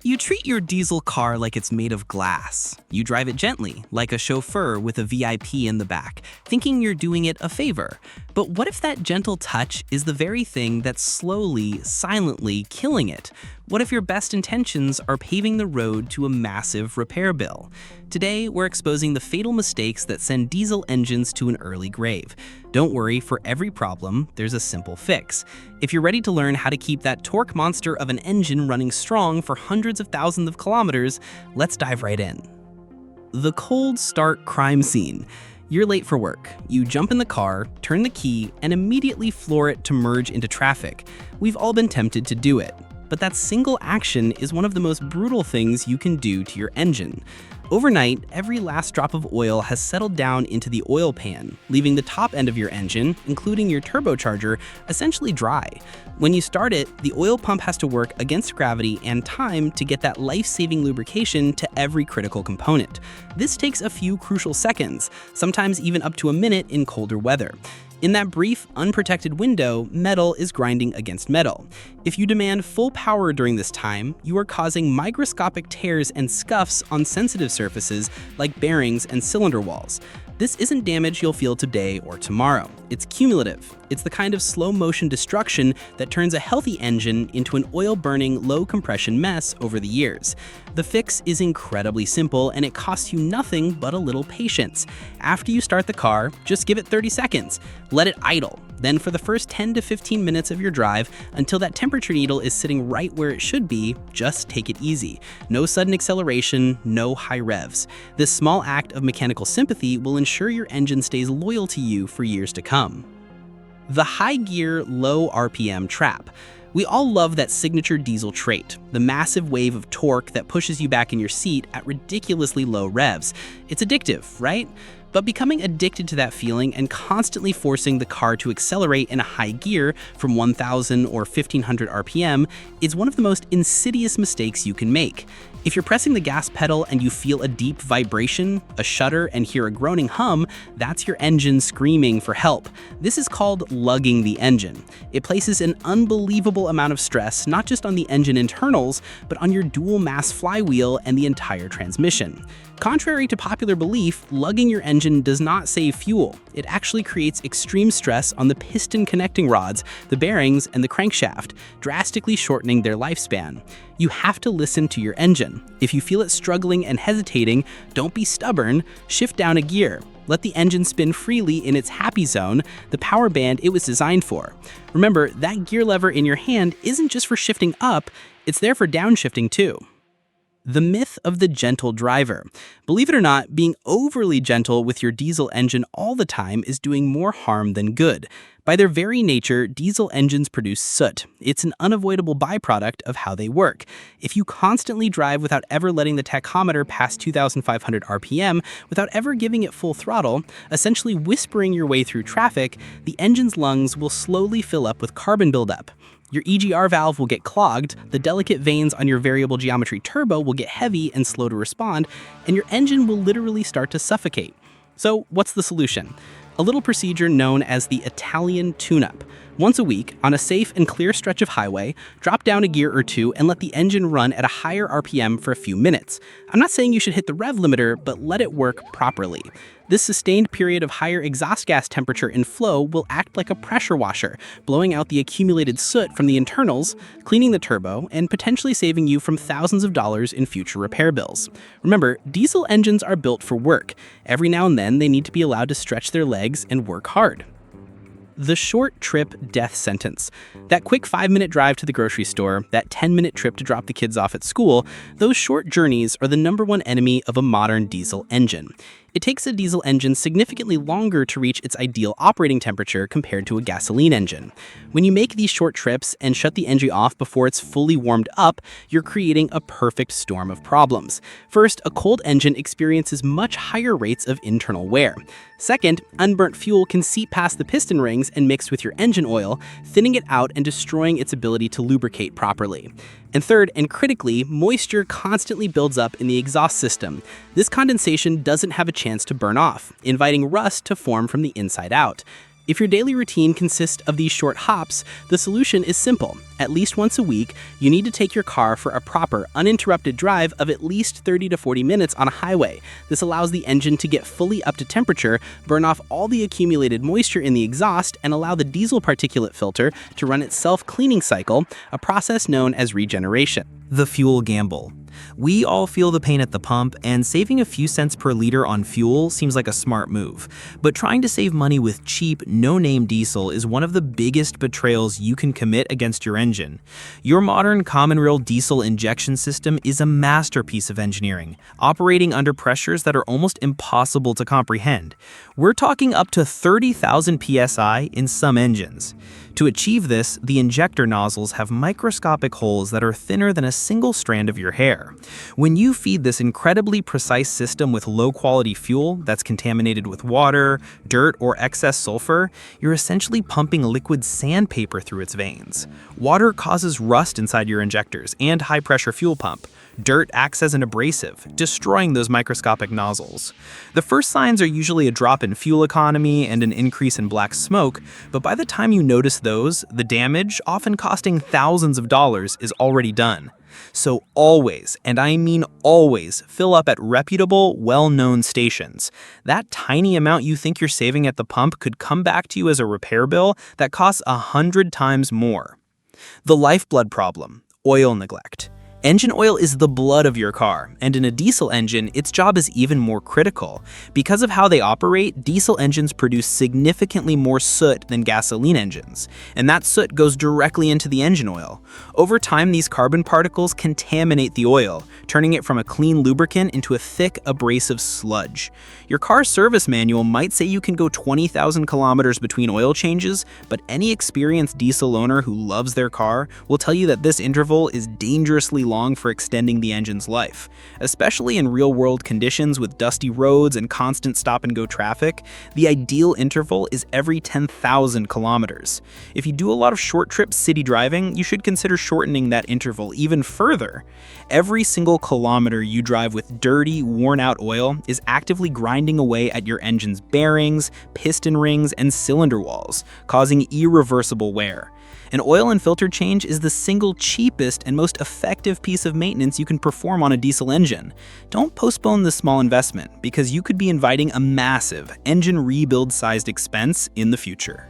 You treat your diesel car like it's made of glass. You drive it gently, like a chauffeur with a VIP in the back, thinking you're doing it a favor. But what if that gentle touch is the very thing that's slowly, silently killing it? What if your best intentions are paving the road to a massive repair bill? Today, we're exposing the fatal mistakes that send diesel engines to an early grave. Don't worry, for every problem, there's a simple fix. If you're ready to learn how to keep that torque monster of an engine running strong for hundreds of thousands of kilometers, let's dive right in. The cold start crime scene. You're late for work. You jump in the car, turn the key, and immediately floor it to merge into traffic. We've all been tempted to do it. But that single action is one of the most brutal things you can do to your engine. Overnight, every last drop of oil has settled down into the oil pan, leaving the top end of your engine, including your turbocharger, essentially dry. When you start it, the oil pump has to work against gravity and time to get that life-saving lubrication to every critical component. This takes a few crucial seconds, sometimes even up to a minute in colder weather. In that brief, unprotected window, metal is grinding against metal. If you demand full power during this time, you are causing microscopic tears and scuffs on sensitive surfaces like bearings and cylinder walls. This isn't damage you'll feel today or tomorrow. It's cumulative. It's the kind of slow-motion destruction that turns a healthy engine into an oil-burning, low-compression mess over the years. The fix is incredibly simple, and it costs you nothing but a little patience. After you start the car, just give it 30 seconds. Let it idle. Then for the first 10 to 15 minutes of your drive, until that temperature needle is sitting right where it should be, just take it easy. No sudden acceleration, no high revs. This small act of mechanical sympathy will ensure your engine stays loyal to you for years to come. The high gear, low RPM trap. We all love that signature diesel trait, the massive wave of torque that pushes you back in your seat at ridiculously low revs. It's addictive, right? But becoming addicted to that feeling and constantly forcing the car to accelerate in a high gear from 1,000 or 1,500 RPM is one of the most insidious mistakes you can make. If you're pressing the gas pedal and you feel a deep vibration, a shudder, and hear a groaning hum, that's your engine screaming for help. This is called lugging the engine. It places an unbelievable amount of stress not just on the engine internals, but on your dual mass flywheel and the entire transmission. Contrary to popular belief, lugging your engine does not save fuel. It actually creates extreme stress on the piston connecting rods, the bearings, and the crankshaft, drastically shortening their lifespan. You have to listen to your engine. If you feel it struggling and hesitating, don't be stubborn, shift down a gear. Let the engine spin freely in its happy zone, the power band it was designed for. Remember, that gear lever in your hand isn't just for shifting up, it's there for downshifting too. The myth of the gentle driver. Believe it or not, being overly gentle with your diesel engine all the time is doing more harm than good. By their very nature, diesel engines produce soot. It's an unavoidable byproduct of how they work. If you constantly drive without ever letting the tachometer pass 2,500 RPM, without ever giving it full throttle, essentially whispering your way through traffic, the engine's lungs will slowly fill up with carbon buildup. Your EGR valve will get clogged, the delicate veins on your variable geometry turbo will get heavy and slow to respond, and your engine will literally start to suffocate. So what's the solution? A little procedure known as the Italian tune-up. Once a week, on a safe and clear stretch of highway, drop down a gear or two and let the engine run at a higher RPM for a few minutes. I'm not saying you should hit the rev limiter, but let it work properly. This sustained period of higher exhaust gas temperature and flow will act like a pressure washer, blowing out the accumulated soot from the internals, cleaning the turbo, and potentially saving you from thousands of dollars in future repair bills. Remember, diesel engines are built for work. Every now and then, they need to be allowed to stretch their legs and work hard. The short trip death sentence. That quick 5-minute drive to the grocery store, that 10-minute trip to drop the kids off at school, those short journeys are the #1 enemy of a modern diesel engine. It takes a diesel engine significantly longer to reach its ideal operating temperature compared to a gasoline engine. When you make these short trips and shut the engine off before it's fully warmed up, you're creating a perfect storm of problems. First, a cold engine experiences much higher rates of internal wear. Second, unburnt fuel can seep past the piston rings and mix with your engine oil, thinning it out and destroying its ability to lubricate properly. And third, and critically, moisture constantly builds up in the exhaust system. This condensation doesn't have a chance to burn off, inviting rust to form from the inside out. If your daily routine consists of these short hops, the solution is simple. At least once a week, you need to take your car for a proper, uninterrupted drive of at least 30 to 40 minutes on a highway. This allows the engine to get fully up to temperature, burn off all the accumulated moisture in the exhaust, and allow the diesel particulate filter to run its self-cleaning cycle, a process known as regeneration. The fuel gamble. We all feel the pain at the pump, and saving a few cents per liter on fuel seems like a smart move. But trying to save money with cheap, no-name diesel is one of the biggest betrayals you can commit against your engine. Your modern common-rail diesel injection system is a masterpiece of engineering, operating under pressures that are almost impossible to comprehend. We're talking up to 30,000 psi in some engines. To achieve this, the injector nozzles have microscopic holes that are thinner than a single strand of your hair. When you feed this incredibly precise system with low-quality fuel that's contaminated with water, dirt, or excess sulfur, you're essentially pumping liquid sandpaper through its veins. Water causes rust inside your injectors and high-pressure fuel pump. Dirt acts as an abrasive, destroying those microscopic nozzles. The first signs are usually a drop in fuel economy and an increase in black smoke, but by the time you notice those, the damage, often costing thousands of dollars, is already done. So always, and I mean always, fill up at reputable, well-known stations. That tiny amount you think you're saving at the pump could come back to you as a repair bill that costs 100 times more. The lifeblood problem: oil neglect. Engine oil is the blood of your car, and in a diesel engine, its job is even more critical. Because of how they operate, diesel engines produce significantly more soot than gasoline engines, and that soot goes directly into the engine oil. Over time, these carbon particles contaminate the oil, turning it from a clean lubricant into a thick, abrasive sludge. Your car's service manual might say you can go 20,000 kilometers between oil changes, but any experienced diesel owner who loves their car will tell you that this interval is dangerously long for extending the engine's life. Especially in real-world conditions with dusty roads and constant stop-and-go traffic, the ideal interval is every 10,000 kilometers. If you do a lot of short-trip city driving, you should consider shortening that interval even further. Every single kilometer you drive with dirty, worn-out oil is actively grinding away at your engine's bearings, piston rings, and cylinder walls, causing irreversible wear. An oil and filter change is the single cheapest and most effective piece of maintenance you can perform on a diesel engine. Don't postpone this small investment, because you could be inviting a massive engine rebuild-sized expense in the future.